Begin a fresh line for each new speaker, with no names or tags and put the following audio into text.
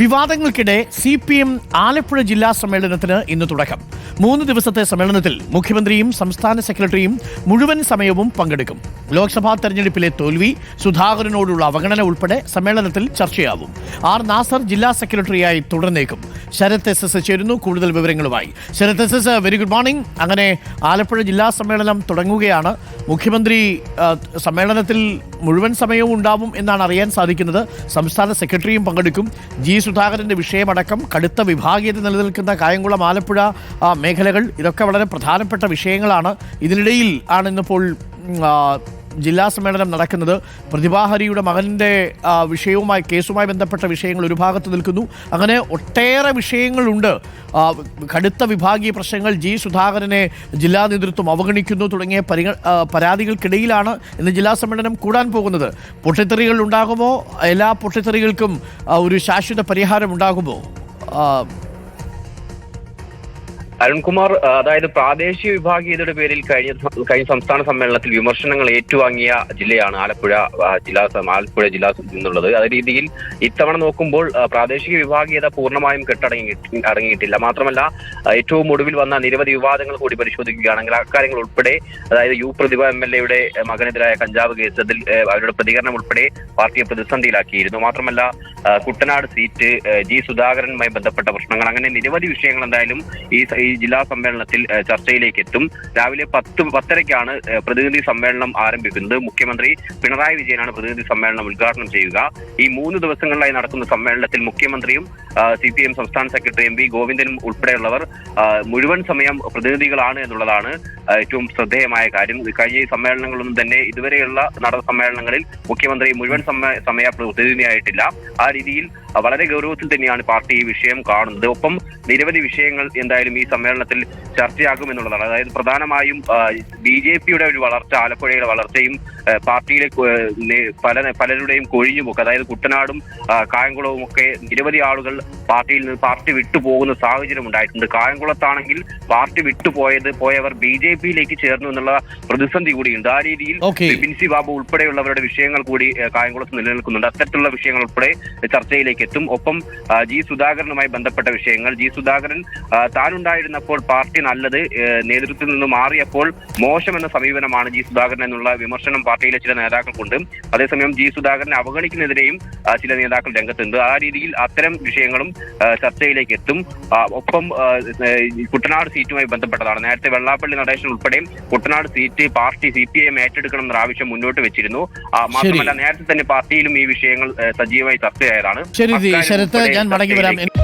വിവാദങ്ങൾക്കിടെ CPM Alappuzha ജില്ലാ സമ്മേളനത്തിന് ഇന്ന് തുടക്കം. 3 ദിവസത്തെ സമ്മേളനത്തിൽ മുഖ്യമന്ത്രിയും സംസ്ഥാന സെക്രട്ടറിയും മുഴുവൻ സമയവും പങ്കെടുക്കും. ലോക്സഭാ തെരഞ്ഞെടുപ്പിലെ തോൽവി, സുധാകരനോടുള്ള അവഗണന ഉൾപ്പെടെ സമ്മേളനത്തിൽ ചർച്ചയാവും. ആർ നാസർ ജില്ലാ സെക്രട്ടറിയായി തുടർന്നേക്കും. ശരത് SS ചേരുന്നു കൂടുതൽ വിവരങ്ങളുമായി. Sharath SS, very good morning. അങ്ങനെ ആലപ്പുഴ ജില്ലാ സമ്മേളനം തുടങ്ങുകയാണ്. മുഖ്യമന്ത്രി സമ്മേളനത്തിൽ മുഴുവൻ സമയവും ഉണ്ടാവും എന്നാണ് അറിയാൻ സാധിക്കുന്നത്. സംസ്ഥാന സെക്രട്ടറിയും പങ്കെടുക്കും. സുധാകരന്റെ വിഷയമടക്കം കടുത്ത വിഭാഗീയത നിലനിൽക്കുന്ന കായംകുളം, ആലപ്പുഴ മേഖലകൾ, ഇതൊക്കെ വളരെ പ്രധാനപ്പെട്ട വിഷയങ്ങളാണ്. ഇതിനിടയിൽ ആണ് ഇന്നിപ്പോൾ ജില്ലാ സമ്മേളനം നടക്കുന്നത്. പ്രതിഭാഹരിയുടെ മകൻ്റെ കേസുമായി ബന്ധപ്പെട്ട വിഷയങ്ങൾ ഒരു ഭാഗത്ത് നിൽക്കുന്നു. അങ്ങനെ ഒട്ടേറെ വിഷയങ്ങളുണ്ട്. കടുത്ത വിഭാഗീയ പ്രശ്നങ്ങൾ, സുധാകരനെ ജില്ലാ നേതൃത്വം അവഗണിക്കുന്നു തുടങ്ങിയ പരാതികൾക്കിടയിലാണ് ഇന്ന് ജില്ലാ സമ്മേളനം കൂടാൻ പോകുന്നത്. പൊട്ടിത്തെറികൾ ഉണ്ടാകുമോ? എല്ലാ പൊട്ടിത്തെറികൾക്കും ഒരു ശാശ്വത പരിഹാരം ഉണ്ടാകുമോ?
അരുൺകുമാർ, അതായത് പ്രാദേശിക വിഭാഗീയതയുടെ പേരിൽ കഴിഞ്ഞ സംസ്ഥാന സമ്മേളനത്തിൽ വിമർശനങ്ങൾ ഏറ്റുവാങ്ങിയ ജില്ലയാണ് ആലപ്പുഴ ജില്ല എന്നുള്ളത്. അതേ രീതിയിൽ ഇത്തവണ നോക്കുമ്പോൾ പ്രാദേശിക വിഭാഗീയത പൂർണ്ണമായും അടങ്ങിയിട്ടില്ല. മാത്രമല്ല, ഏറ്റവും ഒടുവിൽ വന്ന നിരവധി വിവാദങ്ങൾ കൂടി പരിശോധിക്കുകയാണെങ്കിൽ അക്കാര്യങ്ങൾ ഉൾപ്പെടെ, അതായത് പ്രതിഭ MLA മകനെതിരായ കഞ്ചാവ് കേസത്തിൽ അവരുടെ പ്രതികരണം ഉൾപ്പെടെ പാർട്ടിയെ പ്രതിസന്ധിയിലാക്കിയിരുന്നു. മാത്രമല്ല, കുട്ടനാട് സീറ്റ്, സുധാകരനുമായി ബന്ധപ്പെട്ട പ്രശ്നങ്ങൾ, അങ്ങനെ നിരവധി വിഷയങ്ങൾ എന്തായാലും ഈ ജില്ലാ സമ്മേളനത്തിൽ ചർച്ചയിലേക്ക് എത്തും. രാവിലെ 10:10-ക്കാണ് പ്രതിനിധി സമ്മേളനം ആരംഭിക്കുന്നത്. മുഖ്യമന്ത്രി പിണറായി വിജയനാണ് പ്രതിനിധി സമ്മേളനം ഉദ്ഘാടനം ചെയ്യുക. ഈ 3 ദിവസങ്ങളിലായി നടക്കുന്ന സമ്മേളനത്തിൽ മുഖ്യമന്ത്രിയും CPM സംസ്ഥാന സെക്രട്ടറി MV ഗോവിന്ദനും ഉൾപ്പെടെയുള്ളവർ മുഴുവൻ സമയം പ്രതിനിധികളാണ് എന്നുള്ളതാണ് ഏറ്റവും ശ്രദ്ധേയമായ കാര്യം. കഴിഞ്ഞ ഈ സമ്മേളനങ്ങളൊന്നും തന്നെ ഇതുവരെയുള്ള നടന്ന സമ്മേളനങ്ങളിൽ മുഖ്യമന്ത്രി മുഴുവൻ സമയ പ്രതിനിധിയായിട്ടില്ല. ആ രീതിയിൽ വളരെ ഗൗരവത്തിൽ തന്നെയാണ് പാർട്ടി ഈ വിഷയം കാണുന്നത്. ഒപ്പം നിരവധി വിഷയങ്ങൾ എന്തായാലും ഈ സമ്മേളനത്തിൽ ചർച്ചയാകുമെന്നുള്ളതാണ്. അതായത് പ്രധാനമായും BJPയുടെ ഒരു വളർച്ച, ആലപ്പുഴയുടെ വളർച്ചയും പാർട്ടിയിലെ പലരുടെയും കൊഴിഞ്ഞുപോക്ക്, അതായത് കുട്ടനാടും കായംകുളവും ഒക്കെ നിരവധി ആളുകൾ പാർട്ടി വിട്ടുപോകുന്ന സാഹചര്യം ഉണ്ടായിട്ടുണ്ട്. കായംകുളത്താണെങ്കിൽ പാർട്ടി പോയവർ BJPയിലേക്ക് ചേർന്നു എന്നുള്ള പ്രതിസന്ധി കൂടിയുണ്ട്. ആ രീതിയിൽ ബിൻസി ബാബു ഉൾപ്പെടെയുള്ളവരുടെ വിഷയങ്ങൾ കൂടി കായംകുളത്ത് നിലനിൽക്കുന്നുണ്ട്. അത്തരത്തിലുള്ള വിഷയങ്ങൾ ഉൾപ്പെടെ ചർച്ചയിലേക്ക് എത്തും. ഒപ്പം സുധാകരനുമായി ബന്ധപ്പെട്ട വിഷയങ്ങൾ, സുധാകരൻ താനുണ്ടായിരുന്നപ്പോൾ പാർട്ടി നല്ലത്, നേതൃത്വത്തിൽ നിന്ന് മാറിയപ്പോൾ മോശമെന്ന സമീപനമാണ് സുധാകരൻ എന്നുള്ള വിമർശനം പാർട്ടിയിലെ ചില നേതാക്കൾക്കുണ്ട്. അതേസമയം സുധാകരനെ അവഗണിക്കുന്നതിനെയും ചില നേതാക്കൾ രംഗത്തുണ്ട്. ആ രീതിയിൽ അത്തരം വിഷയങ്ങളും ചർച്ചയിലേക്ക് എത്തും. ഒപ്പം കുട്ടനാട് സീറ്റുമായി ബന്ധപ്പെട്ടതാണ്. നേരത്തെ വെള്ളാപ്പള്ളി നടേശൻ ഉൾപ്പെടെ കുട്ടനാട് സീറ്റ് പാർട്ടി CPM ഏറ്റെടുക്കണം എന്ന ആവശ്യം മുന്നോട്ട് വെച്ചിരുന്നു. മാത്രമല്ല, നേരത്തെ തന്നെ പാർട്ടിയിലും ഈ വിഷയങ്ങൾ സജീവമായി ചർച്ചയായതാണ്.
ശരത്ത്, ഞാൻ മടങ്ങി വരാം.